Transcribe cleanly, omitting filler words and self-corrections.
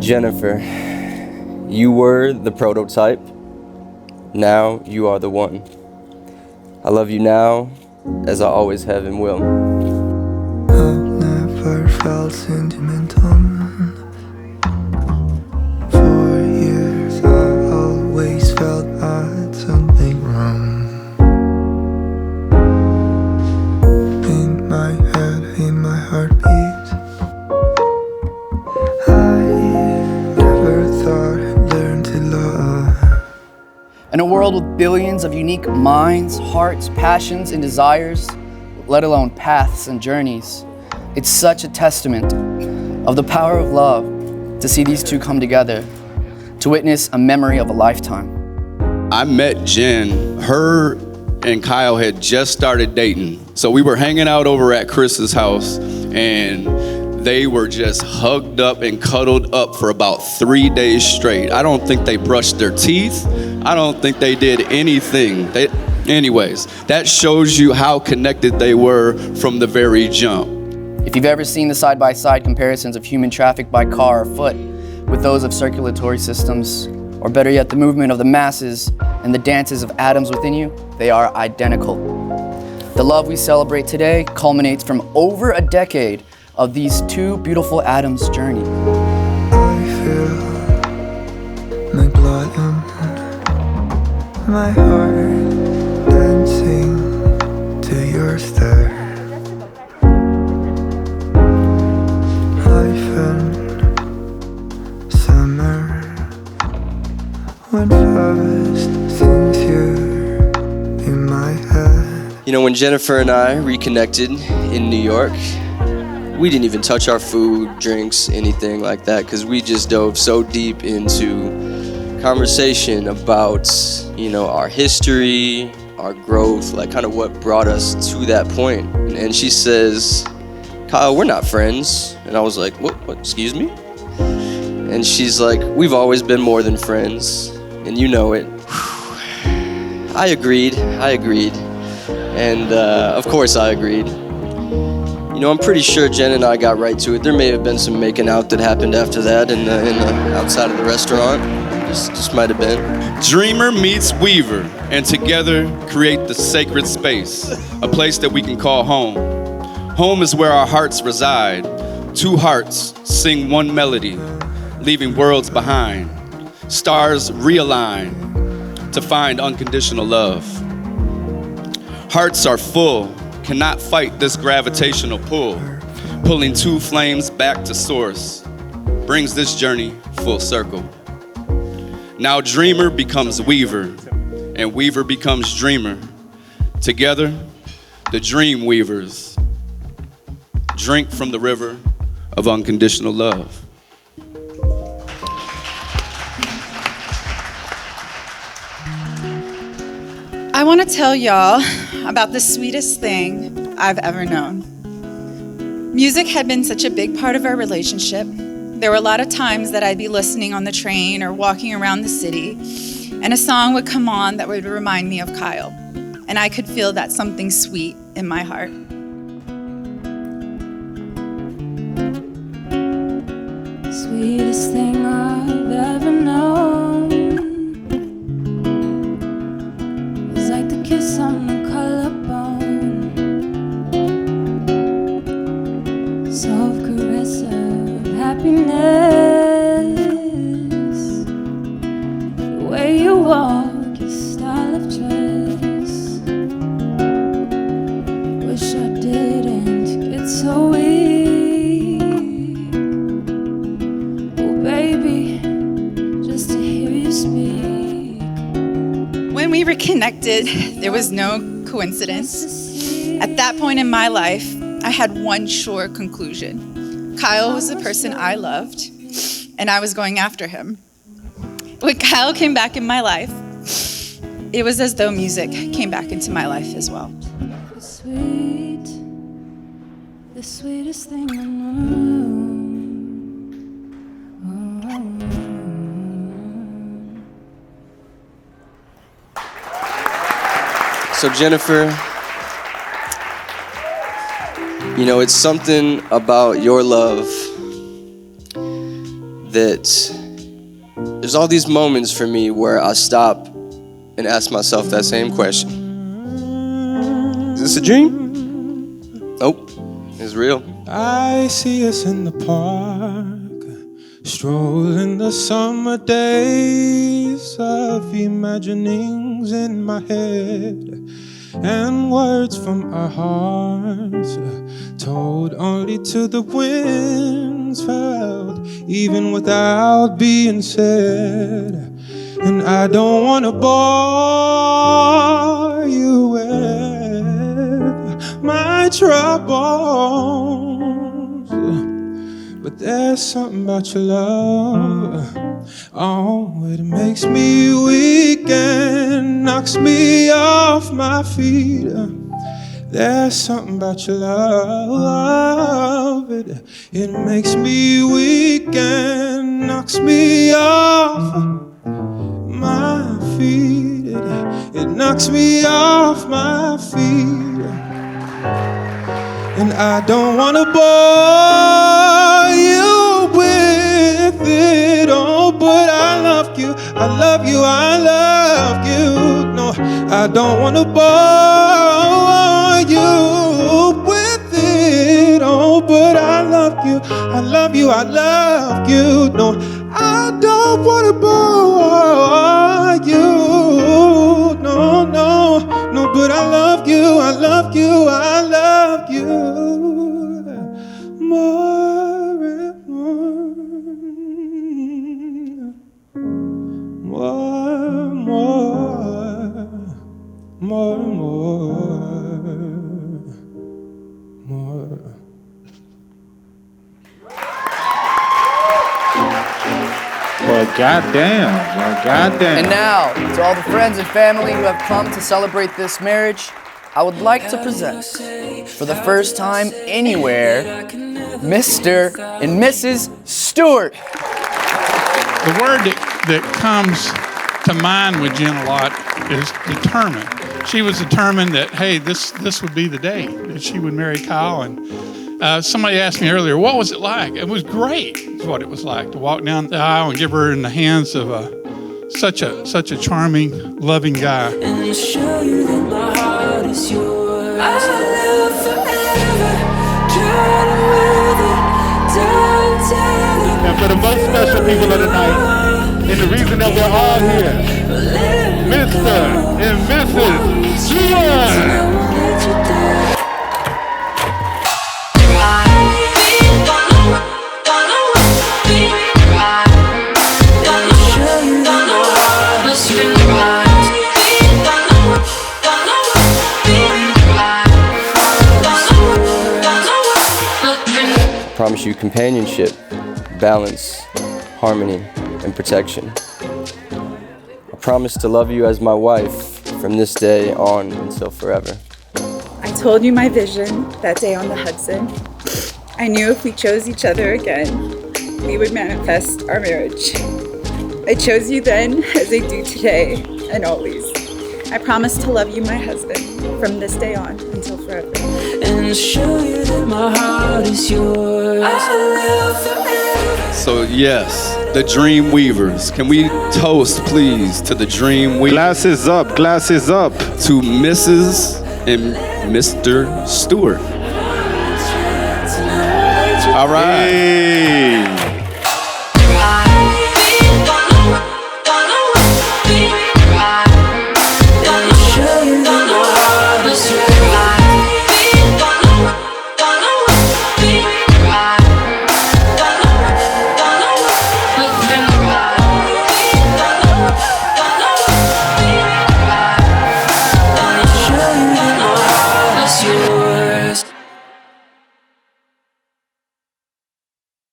Jennifer, you were the prototype. Now you are the one. I love you now, as I always have and will. I've never felt sentimental. For years I always felt I had something wrong. In my head, in my heartbeat, I never thought I'd learn to love. In a world with billions of unique minds, hearts, passions, and desires, let alone paths and journeys, it's such a testament of the power of love to see these two come together, to witness a memory of a lifetime. I met Jen, her and Kyle had just started dating. So we were hanging out over at Chris's house and they were just hugged up and cuddled up for about 3 days straight. I don't think they brushed their teeth. I don't think they did anything. Anyways, that shows you how connected they were from the very jump. If you've ever seen the side-by-side comparisons of human traffic by car or foot with those of circulatory systems, or better yet, the movement of the masses and the dances of atoms within you, they are identical. The love we celebrate today culminates from over a decade of these two beautiful atoms' journey. I feel my blood and my heart dancing to your stare. Life and summer went fast since you're in my head. You know, when Jennifer and I reconnected in New York, we didn't even touch our food, drinks, anything like that, because we just dove so deep into conversation about, you know, our history, our growth, like kind of what brought us to that point. And she says, Kyle, we're not friends. And I was like, what, excuse me? And she's like, we've always been more than friends, and you know it. I agreed. And of course I agreed. You know, I'm pretty sure Jen and I got right to it. There may have been some making out that happened after that in the outside of the restaurant. Just might have been. Dreamer meets Weaver, and together create the sacred space, a place that we can call home. Home is where our hearts reside. Two hearts sing one melody, leaving worlds behind. Stars realign to find unconditional love. Hearts are full, cannot fight this gravitational pull, pulling two flames back to source, brings this journey full circle. Now dreamer becomes weaver, and weaver becomes dreamer. Together, the dream weavers drink from the river of unconditional love. I want to tell y'all about the sweetest thing I've ever known. Music had been such a big part of our relationship. There were a lot of times that I'd be listening on the train or walking around the city, and a song would come on that would remind me of Kyle, and I could feel that something sweet in my heart. Sweetest thing I've ever known was like the kiss on the collarbone, soft caress of happiness, the way you walk, your style of dress. Wish I didn't get so weak. When we reconnected, there was no coincidence. At that point in my life, I had one sure conclusion. Kyle was the person I loved, and I was going after him. When Kyle came back in my life, it was as though music came back into my life as well. The sweetest thing I know. So Jennifer, you know, it's something about your love that there's all these moments for me where I stop and ask myself that same question. Is this a dream? Nope, it's real. I see us in the park, strolling the summer days of imaginings in my head, and words from our hearts told only to the winds, felt even without being said. And I don't wanna bore you with my troubles, but there's something about your love, oh, it makes me weak and knocks me off my feet. There's something about your love, it makes me weak and knocks me off my feet. It knocks me off my feet. And I don't wanna bore you with it all, but I love you, I love you, I love you. No, I don't wanna bore you with it all, but I love you, I love you, I love you. No, I don't wanna bore you. No, no, no, but I love you, I love you, I love you more and more, more and more. Well, goddamn. And now, to all the friends and family who have come to celebrate this marriage, I would like to present, for the first time anywhere, Mr. and Mrs. Stewart. The word that comes to mind with Jen a lot is determined. She was determined that, hey, this would be the day that she would marry Kyle. And somebody asked me earlier, what was it like? It was great, is what it was like, to walk down the aisle and give her in the hands of such a charming, loving guy. And show you that my heart is yours. I'll live forever, try to weather, don't tell you. And for the most special people of the night, and the reason that we're all here, Mr. and Mrs. Stewart. I promise you companionship, balance, harmony, and protection. I promise to love you as my wife from this day on until forever. I told you my vision that day on the Hudson. I knew if we chose each other again, we would manifest our marriage. I chose you then, as I do today and always. I promise to love you, my husband, from this day on until forever. And show you that my heart is yours. I'll live forever. So yes, the Dream Weavers. Can we toast, please, to the Dream Weavers? Glasses up, glasses up. To Mrs. and Mr. Stewart. All right. Hey.